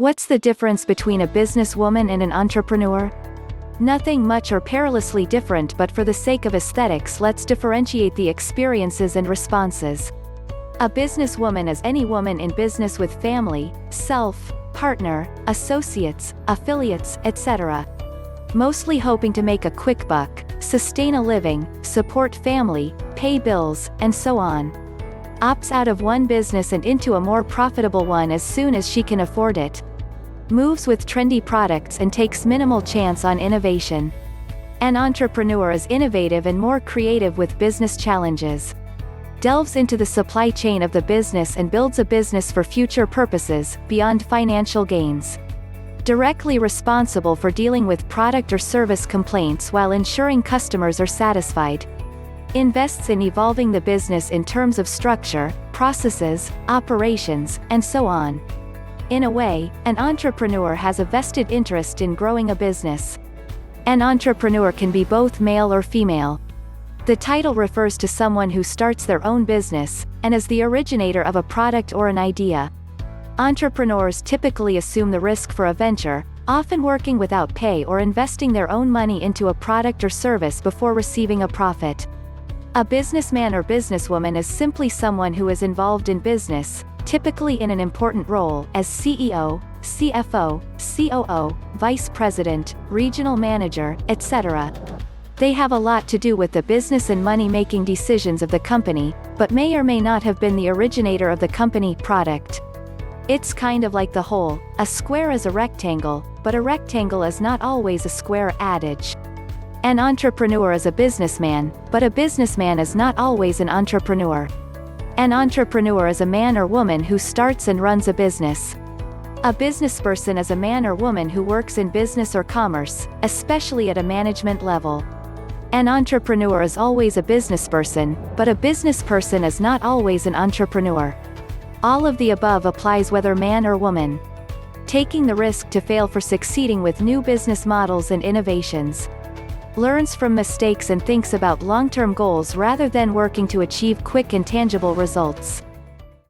What's the difference between a businesswoman and an entrepreneur? Nothing much or perilously different, but for the sake of aesthetics, let's differentiate the experiences and responses. A businesswoman is any woman in business with family, self, partner, associates, affiliates, etc. Mostly hoping to make a quick buck, sustain a living, support family, pay bills, and so on. Opts out of one business and into a more profitable one as soon as she can afford it. Moves with trendy products and takes minimal chance on innovation. An entrepreneur is innovative and more creative with business challenges. Delves into the supply chain of the business and builds a business for future purposes, beyond financial gains. Directly responsible for dealing with product or service complaints while ensuring customers are satisfied. Invests in evolving the business in terms of structure, processes, operations, and so on. In a way, an entrepreneur has a vested interest in growing a business. An entrepreneur can be both male or female. The title refers to someone who starts their own business, and is the originator of a product or an idea. Entrepreneurs typically assume the risk for a venture, often working without pay or investing their own money into a product or service before receiving a profit. A businessman or businesswoman is simply someone who is involved in business, typically in an important role, as CEO, CFO, COO, Vice President, Regional Manager, etc. They have a lot to do with the business and money-making decisions of the company, but may or may not have been the originator of the company product. It's kind of like the whole, a square is a rectangle, but a rectangle is not always a square adage. An entrepreneur is a businessman, but a businessman is not always an entrepreneur. An entrepreneur is a man or woman who starts and runs a business. A businessperson is a man or woman who works in business or commerce, especially at a management level. An entrepreneur is always a businessperson, but a businessperson is not always an entrepreneur. All of the above applies whether man or woman. Taking the risk to fail for succeeding with new business models and innovations. Learns from mistakes and thinks about long-term goals rather than working to achieve quick and tangible results.